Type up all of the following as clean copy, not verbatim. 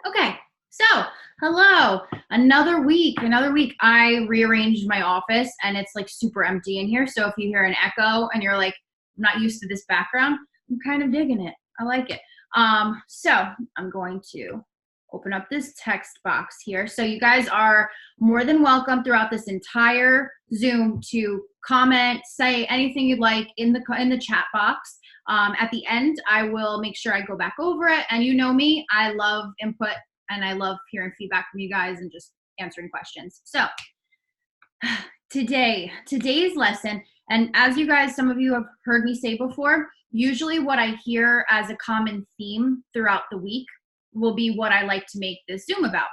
Okay, so hello. Another week. Another week. I rearranged my office and it's like super empty in here. So if you hear an echo and you're like, I'm not used to this background, I'm kind of digging it. I like it. So I'm going to open up this text box here. So you guys are more than welcome throughout this entire Zoom to comment, say anything you'd like in the chat box. At the end, I will make sure I go back over it. And you know me, I love input and I love hearing feedback from you guys and just answering questions. So today's lesson, and as you guys, some of you have heard me say before, usually what I hear as a common theme throughout the week will be what I like to make this Zoom about.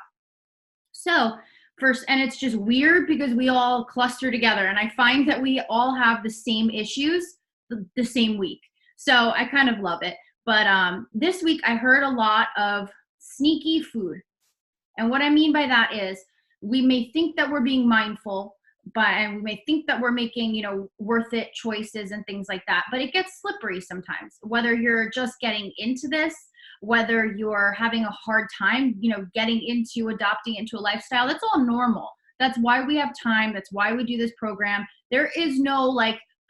So first, and it's just weird because we all cluster together and I find that we all have the same issues the same week. So I kind of love it. But this week I heard a lot of sneaky food. And what I mean by that is we may think that we're being mindful, and we may think that we're making, worth it choices and things like that. But it gets slippery sometimes, whether you're just getting into this, whether you're having a hard time, getting into adopting into a lifestyle. That's all normal. That's why we have time. That's why we do this program. There is no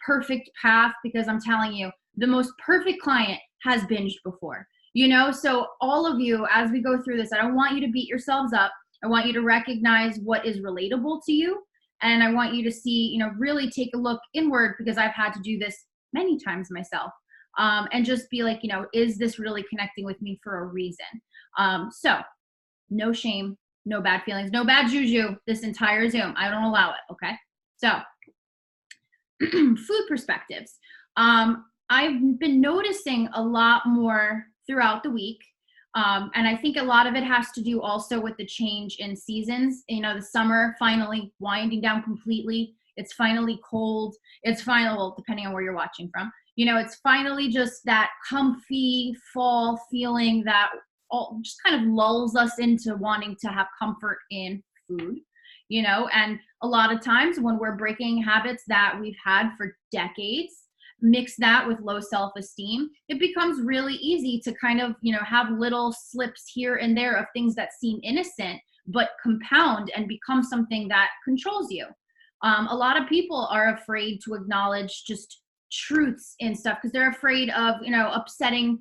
perfect path, because I'm telling you, the most perfect client has binged before, so all of you, as we go through this, I don't want you to beat yourselves up. I want you to recognize what is relatable to you. And I want you to see, really take a look inward, because I've had to do this many times myself, and just be like, is this really connecting with me for a reason? So no shame, no bad feelings, no bad juju this entire Zoom. I don't allow it. Okay. So food perspectives. I've been noticing a lot more throughout the week. And I think a lot of it has to do also with the change in seasons. The summer finally winding down completely. It's finally cold. It's finally, well, depending on where you're watching from, it's finally just that comfy fall feeling that all just kind of lulls us into wanting to have comfort in food, and a lot of times when we're breaking habits that we've had for decades, mix that with low self-esteem, it becomes really easy to kind of, have little slips here and there of things that seem innocent, but compound and become something that controls you. A lot of people are afraid to acknowledge just truths in stuff because they're afraid of, upsetting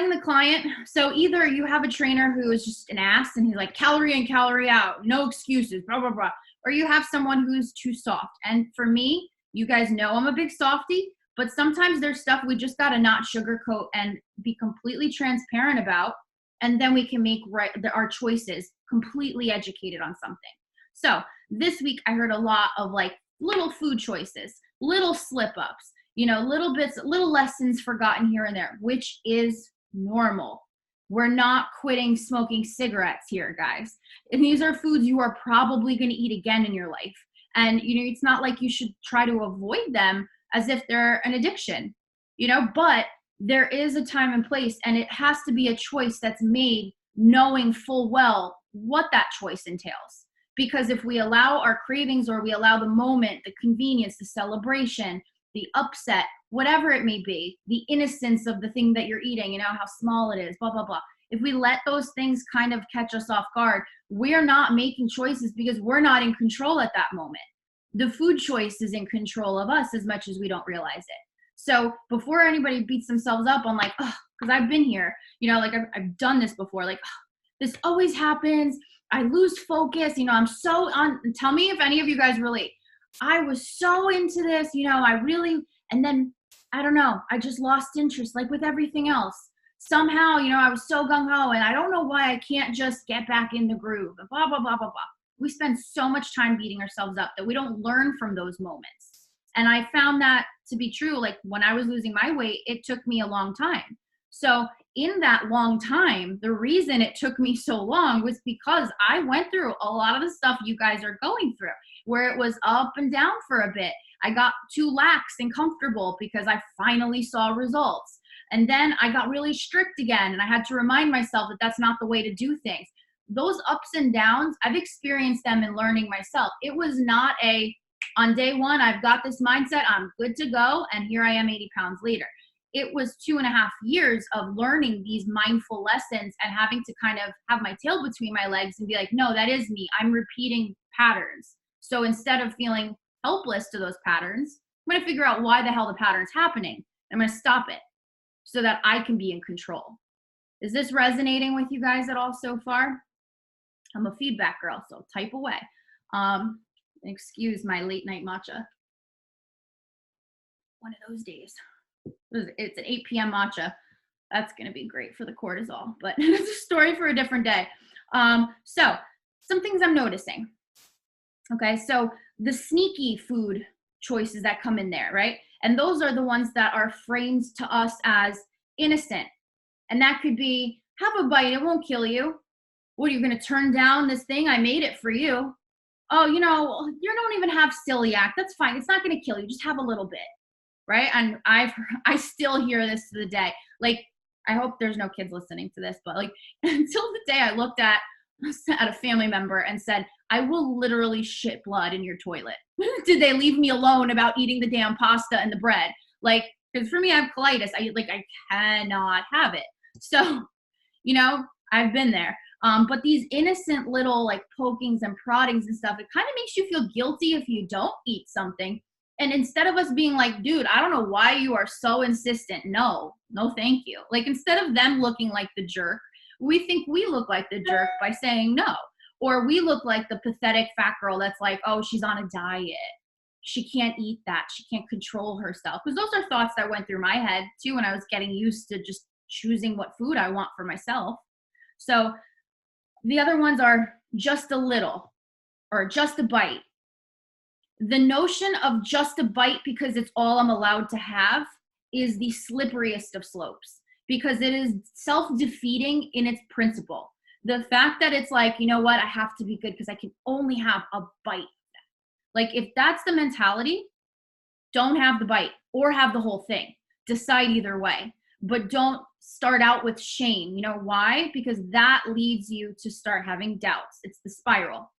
the client. So either you have a trainer who is just an ass and he's like calorie in, calorie out, no excuses, blah, blah, blah. Or you have someone who's too soft. And for me, you guys know I'm a big softie, but sometimes there's stuff we just got to not sugarcoat and be completely transparent about. And then we can make our choices completely educated on something. So this week I heard a lot of little food choices, little slip ups, little bits, little lessons forgotten here and there, which is normal. We're not quitting smoking cigarettes here, guys. And these are foods you are probably going to eat again in your life. And, it's not like you should try to avoid them as if they're an addiction, but there is a time and place, and it has to be a choice that's made knowing full well what that choice entails. Because if we allow our cravings, or we allow the moment, the convenience, the celebration, the upset, whatever it may be, the innocence of the thing that you're eating, how small it is, blah, blah, blah. If we let those things kind of catch us off guard, we're not making choices because we're not in control at that moment. The food choice is in control of us as much as we don't realize it. So before anybody beats themselves up on because I've been here, I've done this before, this always happens. I lose focus. I'm so on. Tell me if any of you guys relate. I was so into this, and then I don't know, I just lost interest, like with everything else. Somehow, I was so gung-ho, and I don't know why I can't just get back in the groove, and blah, blah, blah, blah, blah. We spend so much time beating ourselves up that we don't learn from those moments. And I found that to be true. When I was losing my weight, it took me a long time. So in that long time, the reason it took me so long was because I went through a lot of the stuff you guys are going through, where it was up and down for a bit. I got too lax and comfortable because I finally saw results. And then I got really strict again, and I had to remind myself that that's not the way to do things. Those ups and downs, I've experienced them in learning myself. It was not on day one, I've got this mindset, I'm good to go, and here I am 80 pounds later. it was 2.5 years of learning these mindful lessons and having to kind of have my tail between my legs and be like, no, that is me. I'm repeating patterns. So instead of feeling helpless to those patterns, I'm going to figure out why the hell the pattern's happening. I'm going to stop it so that I can be in control. Is this resonating with you guys at all so far? I'm a feedback girl, so type away. Excuse my late night matcha. One of those days. It's an 8 p.m. matcha. That's going to be great for the cortisol, but it's a story for a different day. So some things I'm noticing. Okay, so the sneaky food choices that come in there, right? And those are the ones that are framed to us as innocent. And that could be, have a bite, it won't kill you. What, are you going to turn down this thing? I made it for you. Oh, you don't even have celiac. That's fine. It's not going to kill you. Just have a little bit, right? And I still hear this to the day. Like, I hope there's no kids listening to this, but like until the day I looked at a family member and said, I will literally shit blood in your toilet. Did they leave me alone about eating the damn pasta and the bread? Like, because for me, I have colitis. I cannot have it. So, I've been there. But these innocent little like pokings and proddings and stuff, it kind of makes you feel guilty if you don't eat something. And instead of us being like, dude, I don't know why you are so insistent. No, thank you. Like, instead of them looking like the jerk, we think we look like the jerk by saying no. Or we look like the pathetic fat girl that's like, oh, she's on a diet. She can't eat that. She can't control herself. Because those are thoughts that went through my head too when I was getting used to just choosing what food I want for myself. So the other ones are just a little or just a bite. The notion of just a bite because it's all I'm allowed to have is the slipperiest of slopes, because it is self-defeating in its principle. The fact that it's like, you know what, I have to be good because I can only have a bite. Like, if that's the mentality, don't have the bite or have the whole thing. Decide either way. But don't start out with shame. You know why? Because that leads you to start having doubts. It's the spiral.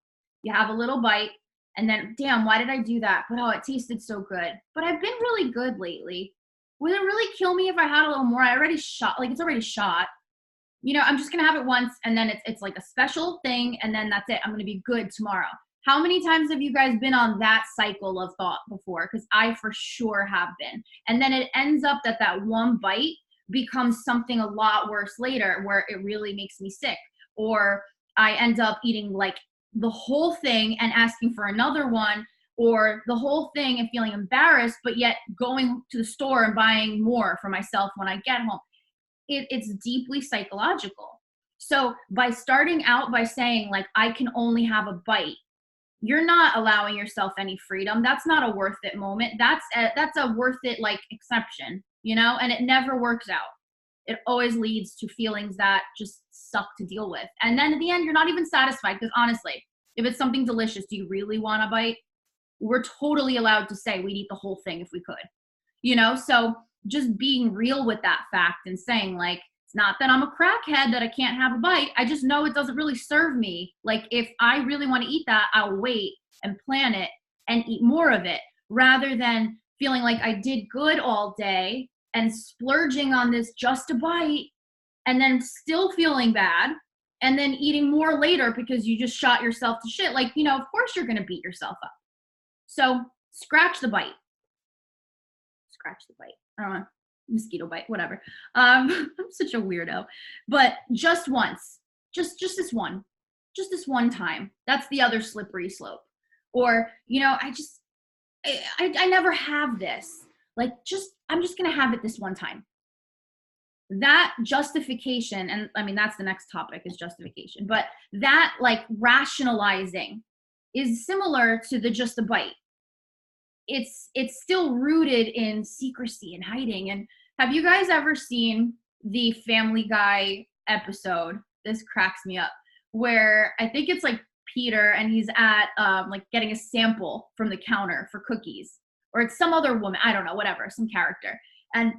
You have a little bite, and then, damn, why did I do that? But oh, it tasted so good. But I've been really good lately. Would it really kill me if I had a little more? I already shot, like, it's already shot. I'm just going to have it once, and then it's like a special thing, and then that's it. I'm going to be good tomorrow. How many times have you guys been on that cycle of thought before? Because I for sure have been. And then it ends up that one bite becomes something a lot worse later, where it really makes me sick. Or I end up eating like the whole thing and asking for another one, or the whole thing and feeling embarrassed, but yet going to the store and buying more for myself when I get home. It's deeply psychological. So by starting out by saying, like, I can only have a bite, you're not allowing yourself any freedom. That's not a worth it moment. That's a worth it like exception, and it never works out. It always leads to feelings that just suck to deal with. And then at the end, you're not even satisfied, because honestly, if it's something delicious, do you really want a bite? We're totally allowed to say we'd eat the whole thing if we could, so just being real with that fact and saying, like, it's not that I'm a crackhead that I can't have a bite. I just know it doesn't really serve me. Like, if I really want to eat that, I'll wait and plan it and eat more of it, rather than feeling like I did good all day and splurging on this just a bite and then still feeling bad and then eating more later because you just shot yourself to shit. Like, of course you're going to beat yourself up. So scratch the bite. Scratch the bite. I don't know. Mosquito bite, whatever. I'm such a weirdo. But just once, just this one time. That's the other slippery slope. Or, I never have this. Like, I'm just gonna have it this one time. That justification, and I mean that's the next topic, is justification. But that, like, rationalizing is similar to the just a bite. It's still rooted in secrecy and hiding. And have you guys ever seen the Family Guy episode? This cracks me up, where I think it's like Peter and he's at like getting a sample from the counter for cookies, or it's some other woman, I don't know, whatever, some character. And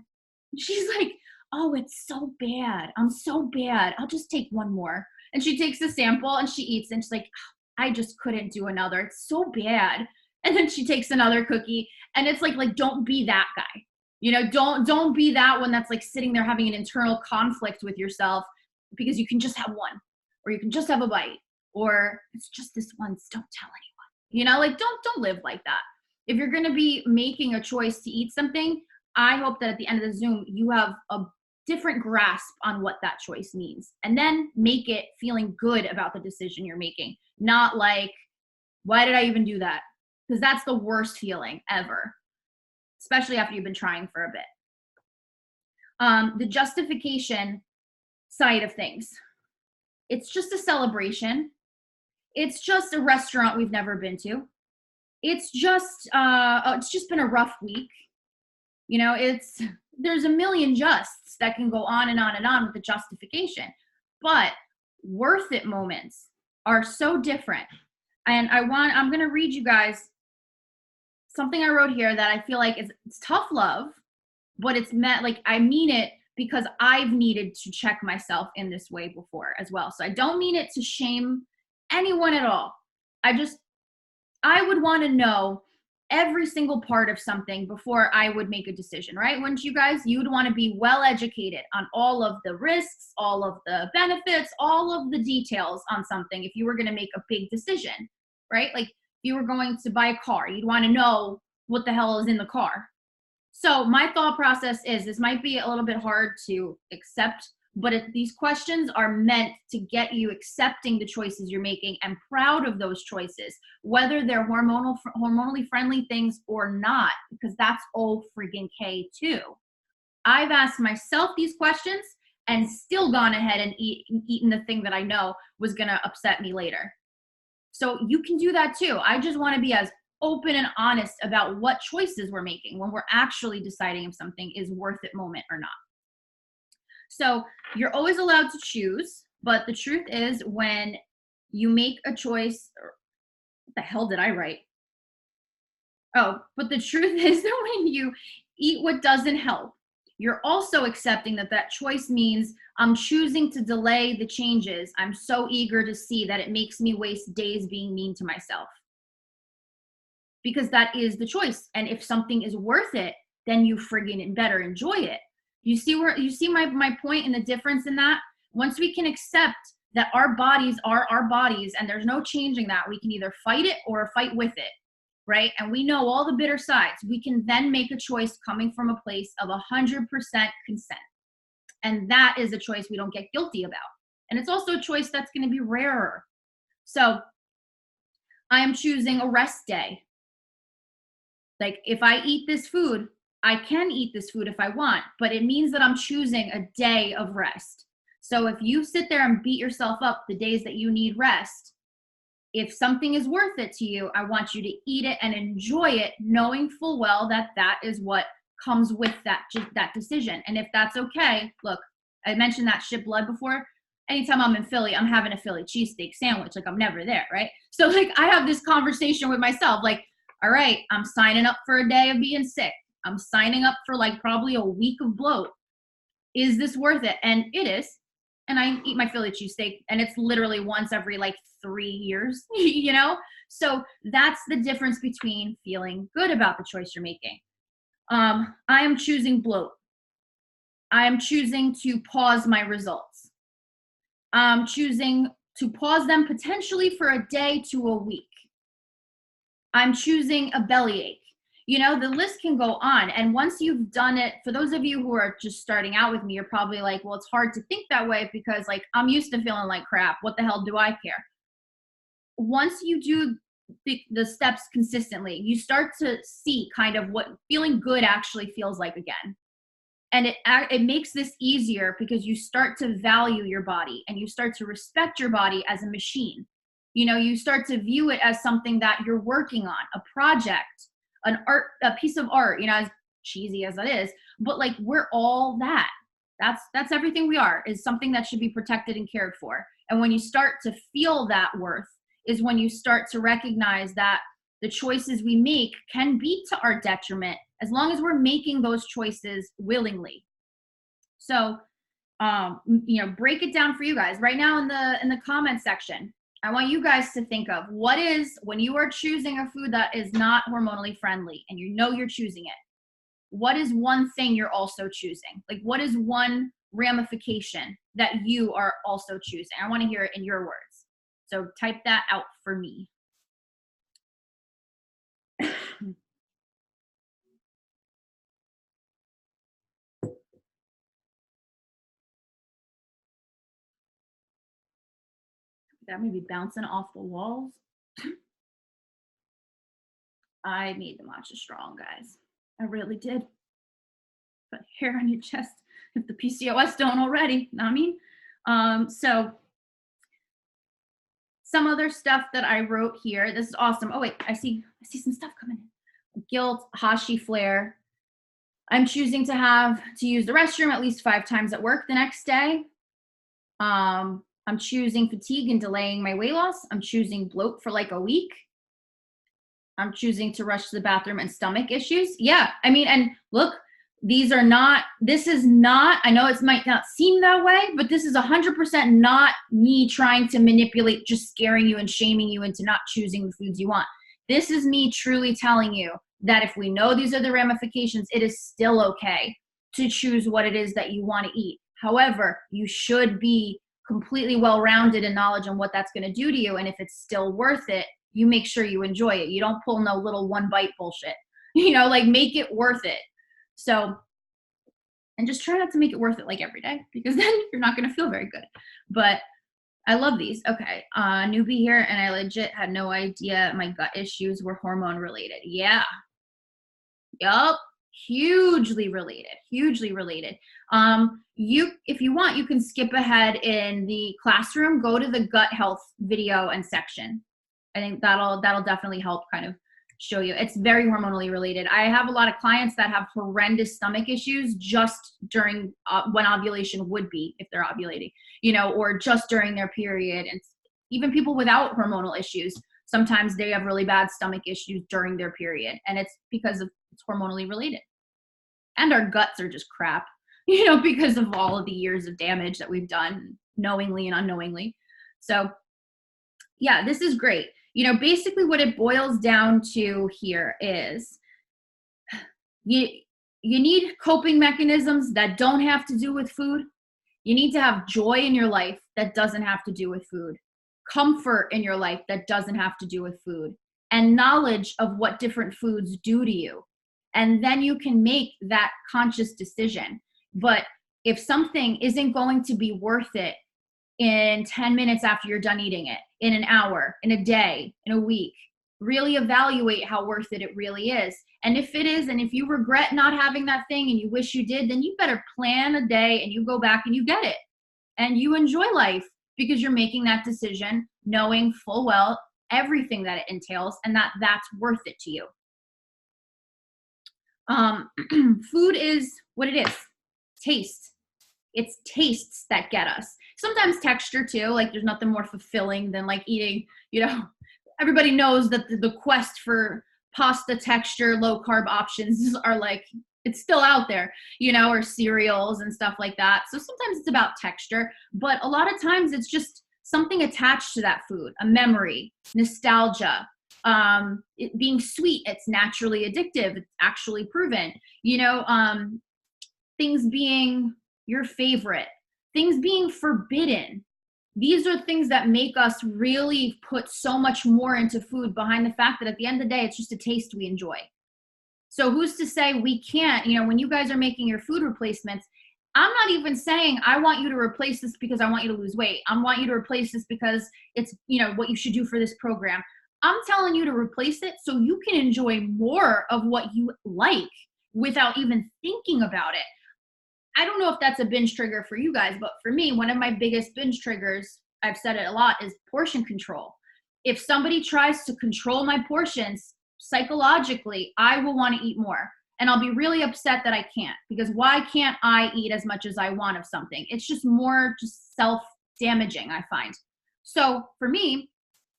she's like, oh, it's so bad. I'm so bad. I'll just take one more. And she takes the sample and she eats, and she's like, I just couldn't do another. It's so bad. And then she takes another cookie, and it's like, don't be that guy. You know, don't be that one that's like sitting there having an internal conflict with yourself because you can just have one, or you can just have a bite, or it's just this once, don't tell anyone. You know, like don't live like that. If you're going to be making a choice to eat something, I hope that at the end of the Zoom you have a different grasp on what that choice means, and then make it feeling good about the decision you're making, not like, why did I even do that? Because that's the worst feeling ever, especially after you've been trying for a bit. The justification side of things. It's just a celebration. It's just a restaurant we've never been to. It's just been a rough week. You know, there's a million justs that can go on and on and on with the justification. But worth it moments are so different. And I'm going to read you guys something I wrote here that I feel like it's tough love, but it's meant, like, I mean it because I've needed to check myself in this way before as well. So I don't mean it to shame anyone at all. I would want to know every single part of something before I would make a decision, right? Wouldn't you guys? You'd want to be well educated on all of the risks, all of the benefits, all of the details on something if you were going to make a big decision, right? Like, if you were going to buy a car, you'd want to know what the hell is in the car. So my thought process is, this might be a little bit hard to accept, but these questions are meant to get you accepting the choices you're making and proud of those choices, whether they're hormonally friendly things or not, because that's all freaking K too. I've asked myself these questions and still gone ahead and eaten the thing that I know was going to upset me later. So you can do that too. I just want to be as open and honest about what choices we're making when we're actually deciding if something is worth it moment or not. So you're always allowed to choose, but the truth is, when you make a choice, what the hell did I write? Oh, but the truth is that when you eat what doesn't help, you're also accepting that that choice means I'm choosing to delay the changes I'm so eager to see that it makes me waste days being mean to myself. Because that is the choice. And if something is worth it, then you friggin' better enjoy it. You see my point and the difference in that? Once we can accept that our bodies are our bodies and there's no changing that, we can either fight it or fight with it, right? And we know all the bitter sides. We can then make a choice coming from a place of 100% consent. And that is a choice we don't get guilty about. And it's also a choice that's going to be rarer. So I am choosing a rest day. Like, if I eat this food, I can eat this food if I want, but it means that I'm choosing a day of rest. So if you sit there and beat yourself up the days that you need rest, if something is worth it to you, I want you to eat it and enjoy it, knowing full well that that is what comes with that decision. And if that's okay, look, I mentioned that shit blood before. Anytime I'm in Philly, I'm having a Philly cheesesteak sandwich. Like, I'm never there, right? So, like, I have this conversation with myself, like, all right, I'm signing up for a day of being sick. I'm signing up for like probably a week of bloat. Is this worth it? And it is. And I eat my Philly cheesesteak, and it's literally once every like 3 years, you know? So that's the difference between feeling good about the choice you're making. I am choosing bloat. I am choosing to pause my results. I'm choosing to pause them potentially for a day to a week. I'm choosing a bellyache. You know, the list can go on. And once you've done it, for those of you who are just starting out with me, you're probably like, well, it's hard to think that way because, like, I'm used to feeling like crap. What the hell do I care? Once you do the steps consistently, you start to see kind of what feeling good actually feels like again. And it makes this easier because you start to value your body and you start to respect your body as a machine. You know, you start to view it as something that you're working on, a project, a piece of art, you know, as cheesy as that is, but like, we're all that. That's everything we are, is something that should be protected and cared for. And when you start to feel that worth is when you start to recognize that the choices we make can be to our detriment as long as we're making those choices willingly. So, you know, break it down for you guys right now in the comment section. I want you guys to think of what is, when you are choosing a food that is not hormonally friendly and you know you're choosing it, what is one thing you're also choosing? Like, what is one ramification that you are also choosing? I want to hear it in your words. So type that out for me. That may be bouncing off the walls. I made the matcha strong, guys. I really did. Put hair on your chest if the PCOS don't already. Know what I mean? So some other stuff that I wrote here. This is awesome. Oh wait, I see some stuff coming in. Guilt, Hashi flare. I'm choosing to use the restroom at least 5 times at work the next day. I'm choosing fatigue and delaying my weight loss. I'm choosing bloat for like a week. I'm choosing to rush to the bathroom and stomach issues. Yeah, I mean, and look, this is not, I know it might not seem that way, but this is 100% not me trying to manipulate, just scaring you and shaming you into not choosing the foods you want. This is me truly telling you that if we know these are the ramifications, it is still okay to choose what it is that you want to eat. However, you should be completely well-rounded in knowledge on what that's going to do to you. And if it's still worth it, you make sure you enjoy it. You don't pull no little one bite bullshit, like make it worth it. So, and just try not to make it worth it like every day, because then you're not going to feel very good. But I love these. Okay. Newbie here. And I legit had no idea my gut issues were hormone related. Yeah. Yup. Hugely related. If you want, you can skip ahead in the classroom, go to the gut health video and section. I think that'll definitely help kind of show you. It's very hormonally related. I have a lot of clients that have horrendous stomach issues just during when ovulation would be, if they're ovulating, or just during their period. And even people without hormonal issues, sometimes they have really bad stomach issues during their period. And it's because it's hormonally related. And our guts are just crap, because of all of the years of damage that we've done knowingly and unknowingly. So yeah, this is great. Basically what it boils down to here is you need coping mechanisms that don't have to do with food. You need to have joy in your life that doesn't have to do with food. Comfort in your life that doesn't have to do with food. And knowledge of what different foods do to you. And then you can make that conscious decision. But if something isn't going to be worth it in 10 minutes after you're done eating it, in an hour, in a day, in a week, really evaluate how worth it really is. And if it is, and if you regret not having that thing and you wish you did, then you better plan a day and you go back and you get it. And you enjoy life because you're making that decision knowing full well everything that it entails and that's worth it to you. Food is what it is. Taste. It's tastes that get us. Sometimes texture too, like there's nothing more fulfilling than like eating, everybody knows that the quest for pasta texture, low carb options are like, it's still out there, or cereals and stuff like that. So sometimes it's about texture, but a lot of times it's just something attached to that food, a memory, nostalgia, it being sweet. It's naturally addictive. It's actually proven, things being your favorite, things being forbidden. These are things that make us really put so much more into food behind the fact that at the end of the day, it's just a taste we enjoy. So who's to say we can't, when you guys are making your food replacements, I'm not even saying I want you to replace this because I want you to lose weight. I want you to replace this because it's, what you should do for this program. I'm telling you to replace it so you can enjoy more of what you like without even thinking about it. I don't know if that's a binge trigger for you guys, but for me, one of my biggest binge triggers, I've said it a lot, is portion control. If somebody tries to control my portions, psychologically, I will want to eat more. And I'll be really upset that I can't, because why can't I eat as much as I want of something? It's just more just self-damaging, I find. So for me,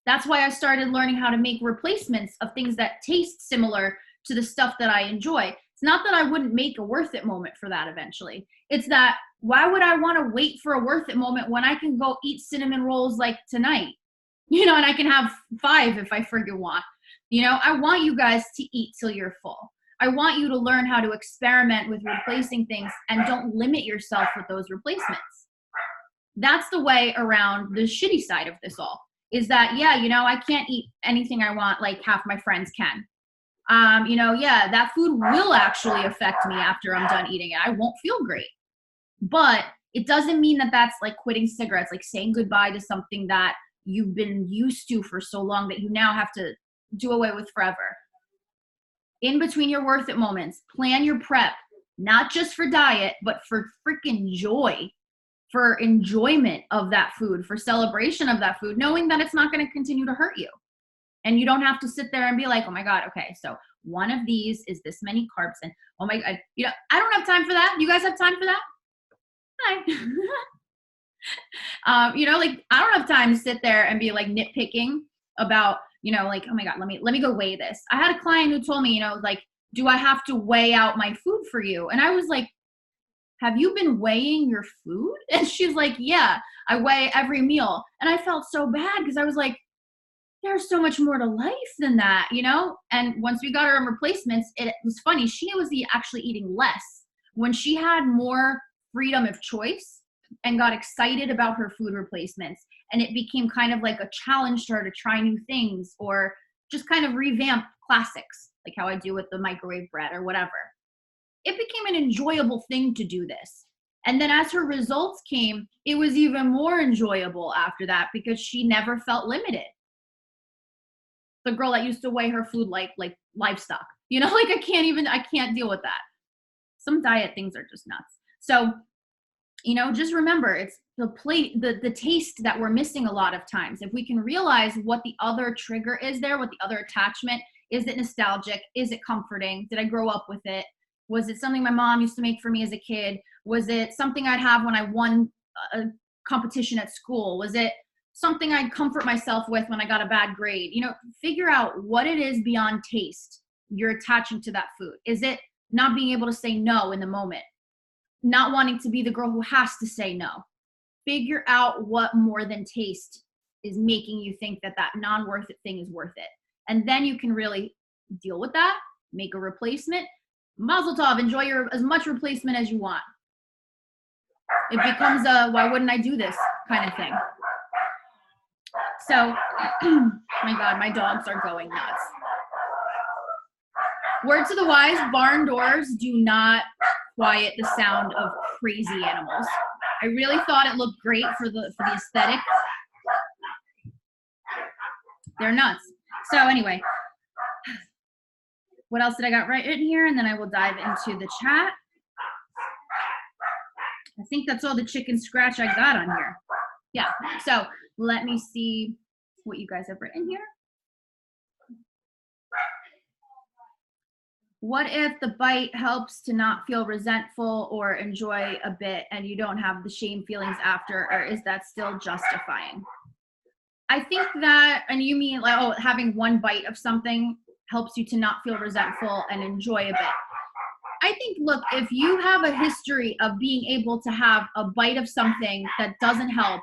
that's why I started learning how to make replacements of things that taste similar to the stuff that I enjoy. It's not that I wouldn't make a worth it moment for that eventually. It's that why would I want to wait for a worth it moment when I can go eat cinnamon rolls like tonight? And I can have 5 if I friggin' want. I want you guys to eat till you're full. I want you to learn how to experiment with replacing things and don't limit yourself with those replacements. That's the way around the shitty side of this all, is that, yeah, you know, I can't eat anything I want like half my friends can. You know, yeah, that food will actually affect me after I'm done eating it. I won't feel great. But it doesn't mean that that's like quitting cigarettes, like saying goodbye to something that you've been used to for so long that you now have to do away with forever. In between your worth it moments, plan your prep, not just for diet, but for freaking joy, for enjoyment of that food, for celebration of that food, knowing that it's not going to continue to hurt you. And you don't have to sit there and be like, oh my God, okay, so one of these is this many carbs. And oh my God, you know, I don't have time for that. You guys have time for that? Hi. You know, like I don't have time to sit there and be like nitpicking about, you know, like, oh my God, let me go weigh this. I had a client who told me, you know, like, do I have to weigh out my food for you? And I was like, have you been weighing your food? And she's like, yeah, I weigh every meal. And I felt so bad because I was like, there's so much more to life than that, you know? And once we got her on replacements, it was funny. She was actually eating less. When she had more freedom of choice and got excited about her food replacements, and it became kind of like a challenge to her to try new things or just kind of revamp classics, like how I do with the microwave bread or whatever. It became an enjoyable thing to do this. And then as her results came, it was even more enjoyable after that because she never felt limited. The girl that used to weigh her food like livestock, you know, like I can't deal with that. Some diet things are just nuts. So, you know, just remember, it's the taste that we're missing a lot of times. If we can realize what the other trigger is there, what the other attachment, is it nostalgic? Is it comforting? Did I grow up with it? Was it something my mom used to make for me as a kid? Was it something I'd have when I won a competition at school? Was it something I'd comfort myself with when I got a bad grade? You know, figure out what it is beyond taste you're attaching to that food. Is it not being able to say no in the moment? Not wanting to be the girl who has to say no? Figure out what more than taste is making you think that that non-worth it thing is worth it. And then you can really deal with that, make a replacement. Mazel tov, enjoy as much replacement as you want. It becomes a why wouldn't I do this kind of thing. So, my God, my dogs are going nuts. Word to the wise, barn doors do not quiet the sound of crazy animals. I really thought it looked great for the aesthetic. They're nuts. So anyway, what else did I got right in here? And then I will dive into the chat. I think that's all the chicken scratch I got on here. Yeah, so let me see what you guys have written here. What if the bite helps to not feel resentful or enjoy a bit and you don't have the shame feelings after, or is that still justifying? I think that, and you mean like, oh, having one bite of something helps you to not feel resentful and enjoy a bit. I think, look, if you have a history of being able to have a bite of something that doesn't help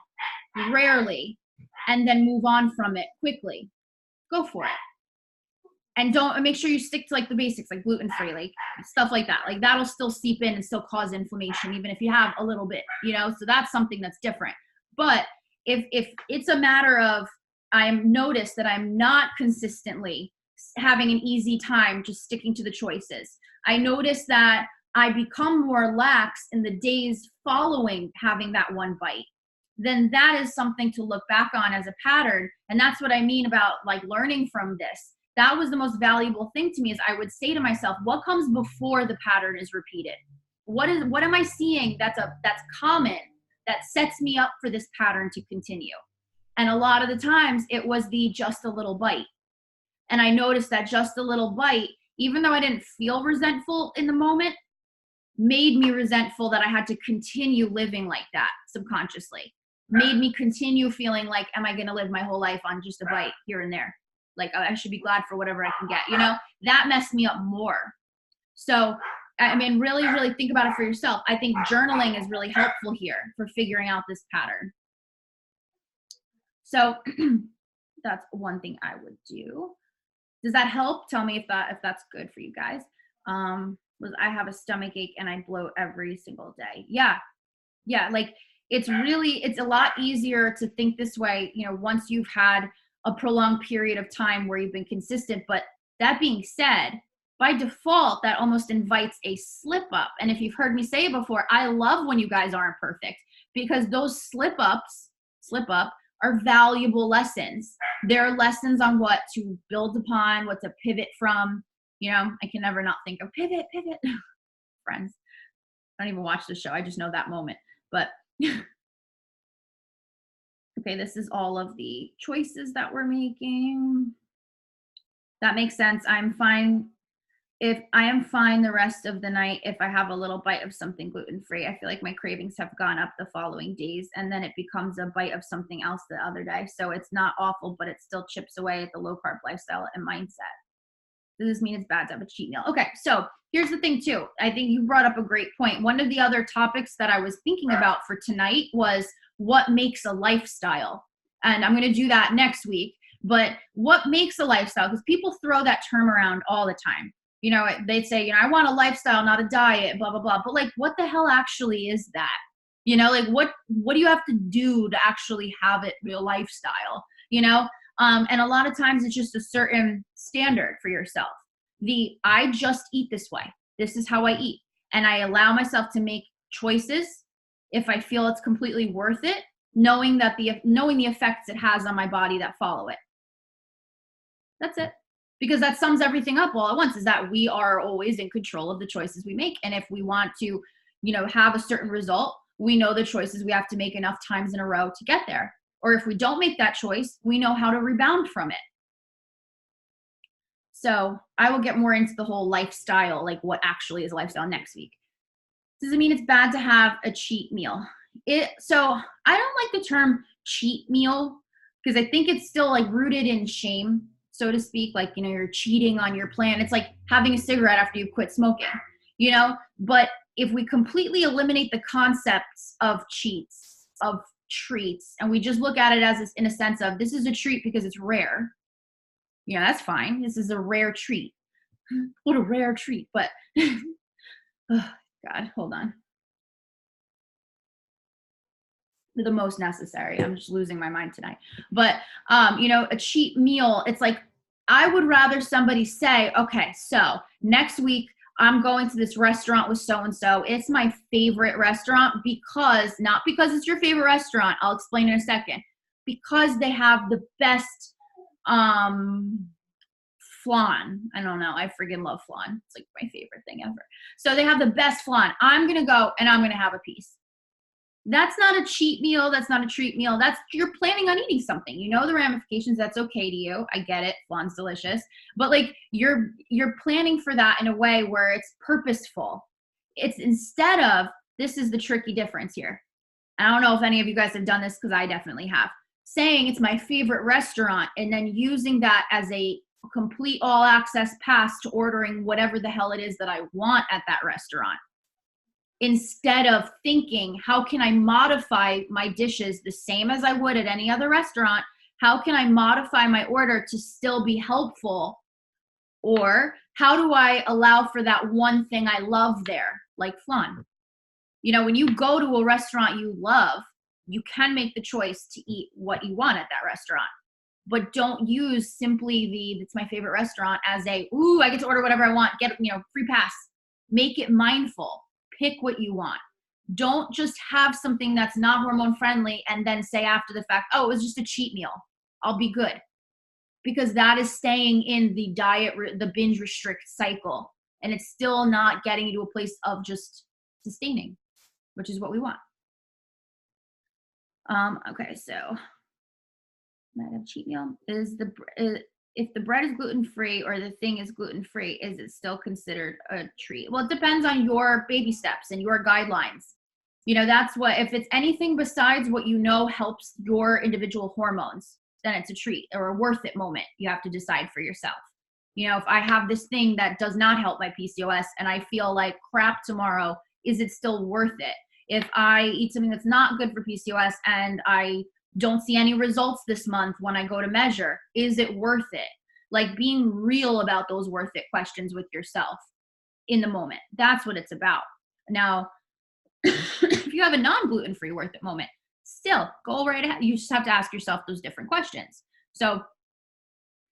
rarely and then move on from it quickly, go for it. And don't make sure you stick to like the basics, like gluten-free, like stuff like that. Like that'll still seep in and still cause inflammation, even if you have a little bit, you know? So that's something that's different. But if it's a matter of I'm noticed that I'm not consistently having an easy time just sticking to the choices. I notice that I become more lax in the days following having that one bite. Then that is something to look back on as a pattern. And that's what I mean about like learning from this. That was the most valuable thing to me is I would say to myself, what comes before the pattern is repeated? What am I seeing that's common that sets me up for this pattern to continue? And a lot of the times it was the just a little bite. And I noticed that just a little bite, even though I didn't feel resentful in the moment, made me resentful that I had to continue living like that subconsciously. Made me continue feeling like, am I going to live my whole life on just a bite here and there? Like, I should be glad for whatever I can get, you know? That messed me up more. So, I mean, really, really think about it for yourself. I think journaling is really helpful here for figuring out this pattern. So, that's one thing I would do. Does that help? Tell me if that's good for you guys. Was I have a stomach ache and I bloat every single day. Yeah. Yeah. Like it's a lot easier to think this way, once you've had a prolonged period of time where you've been consistent. But that being said, by default, that almost invites a slip up. And if you've heard me say it before, I love when you guys aren't perfect, because those slip up are valuable lessons. They're lessons on what to build upon, what to pivot from. I can never not think of pivot. Friends. I don't even watch the show. I just know that moment. But okay, this is all of the choices that we're making. That makes sense. I'm fine. If I am fine the rest of the night, if I have a little bite of something gluten-free, I feel like my cravings have gone up the following days, and then it becomes a bite of something else the other day. So it's not awful, but it still chips away at the low carb lifestyle and mindset. Does this mean it's bad to have a cheat meal? Okay, so here's the thing too. I think you brought up a great point. One of the other topics that I was thinking about for tonight was what makes a lifestyle. And I'm going to do that next week. But what makes a lifestyle? Because people throw that term around all the time. They'd say, I want a lifestyle, not a diet, blah, blah, blah. But like, what the hell actually is that? Like what do you have to do to actually have it be a lifestyle? And a lot of times it's just a certain standard for yourself. I just eat this way. This is how I eat. And I allow myself to make choices if I feel it's completely worth it, knowing the effects it has on my body that follow it. That's it. Because that sums everything up all at once, is that we are always in control of the choices we make. And if we want to, have a certain result, we know the choices we have to make enough times in a row to get there. Or if we don't make that choice, we know how to rebound from it. So I will get more into the whole lifestyle, like what actually is a lifestyle, next week. Does it mean it's bad to have a cheat meal? So I don't like the term cheat meal, because I think it's still like rooted in shame, so to speak. Like, you're cheating on your plan. It's like having a cigarette after you quit smoking, but if we completely eliminate the concepts of cheats, of treats, and we just look at it as in a sense of, this is a treat because it's rare. That's fine. This is a rare treat. What a rare treat. But oh God, hold on. The most necessary. I'm just losing my mind tonight. But a cheat meal, it's like, I would rather somebody say, okay, so next week I'm going to this restaurant with so-and-so. It's my favorite restaurant not because it's your favorite restaurant. I'll explain in a second. Because they have the best flan. I don't know. I freaking love flan. It's like my favorite thing ever. So they have the best flan. I'm going to go and I'm going to have a piece. That's not a cheat meal. That's not a treat meal. You're planning on eating something. The ramifications. That's okay to you. I get it. Flan's delicious. But like you're planning for that in a way where it's purposeful. It's instead of, this is the tricky difference here. I don't know if any of you guys have done this, because I definitely have. Saying it's my favorite restaurant and then using that as a complete all access pass to ordering whatever the hell it is that I want at that restaurant. Instead of thinking, how can I modify my dishes the same as I would at any other restaurant? How can I modify my order to still be helpful? Or how do I allow for that one thing I love there, like flan? When you go to a restaurant you love, you can make the choice to eat what you want at that restaurant. But don't use simply it's my favorite restaurant as I get to order whatever I want, get, free pass. Make it mindful. Pick what you want. Don't just have something that's not hormone friendly and then say after the fact, oh, it was just a cheat meal, I'll be good. Because that is staying in the diet, the binge restrict cycle. And it's still not getting you to a place of just sustaining, which is what we want. Okay, so might have cheat meal. If the bread is gluten-free or the thing is gluten-free, is it still considered a treat? Well, it depends on your baby steps and your guidelines. That's what, if it's anything besides what helps your individual hormones, then it's a treat or a worth it moment. You have to decide for yourself. If I have this thing that does not help my PCOS and I feel like crap tomorrow, is it still worth it? If I eat something that's not good for PCOS and I don't see any results this month when I go to measure, is it worth it? Like being real about those worth it questions with yourself. in the moment. That's what it's about. Now, if you have a non-gluten-free worth it moment, still go right ahead. You just have to ask yourself those different questions. So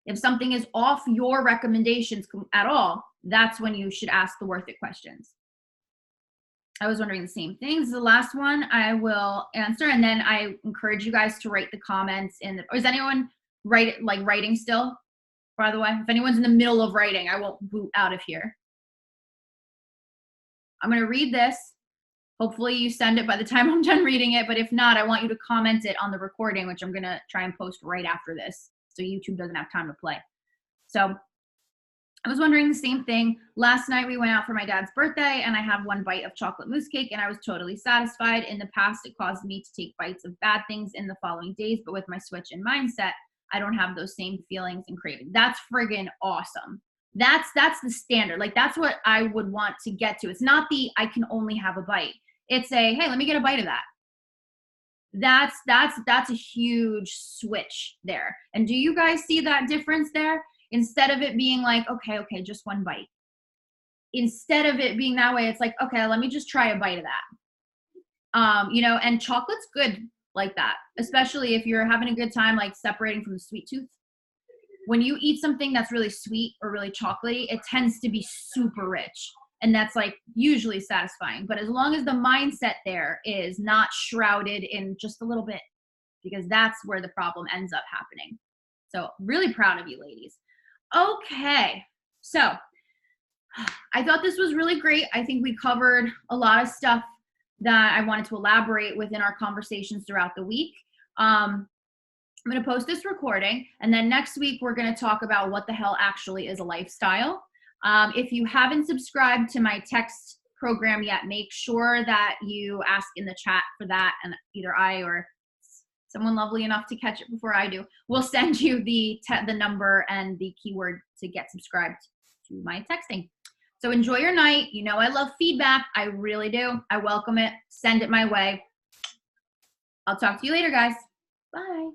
if something is off your recommendations at all, that's when you should ask the worth it questions. I was wondering the same thing. This is the last one I will answer, and then I encourage you guys to write the comments in the, or is anyone writing still? By the way, if anyone's in the middle of writing, I won't boot out of here. I'm going to read this. Hopefully you send it by the time I'm done reading it, but if not, I want you to comment it on the recording, which I'm going to try and post right after this, so YouTube doesn't have time to play. So I was wondering the same thing. Last night we went out for my dad's birthday and I had one bite of chocolate mousse cake and I was totally satisfied. In the past, it caused me to take bites of bad things in the following days, but with my switch in mindset, I don't have those same feelings and cravings. That's friggin' awesome. That's the standard. Like, that's what I would want to get to. It's not the I can only have a bite. It's a, hey, let me get a bite of that. That's a huge switch there. And do you guys see that difference there? Instead of it being like, okay, just one bite. Instead of it being that way, it's like, okay, let me just try a bite of that. You know, and chocolate's good like that, especially if you're having a good time, like separating from the sweet tooth. When you eat something that's really sweet or really chocolatey, it tends to be super rich. And that's like usually satisfying. But as long as the mindset there is not shrouded in just a little bit, because that's where the problem ends up happening. So really proud of you ladies. Okay, so I thought this was really great. I think we covered a lot of stuff that I wanted to elaborate within our conversations throughout the week. I'm going to post this recording, and then next week we're going to talk about what the hell actually is a lifestyle. If you haven't subscribed to my text program yet, make sure that you ask in the chat for that, and either I or someone lovely enough to catch it before I do will send you the number and the keyword to get subscribed to my texting. So enjoy your night. You know I love feedback. I really do. I welcome it. Send it my way. I'll talk to you later, guys. Bye.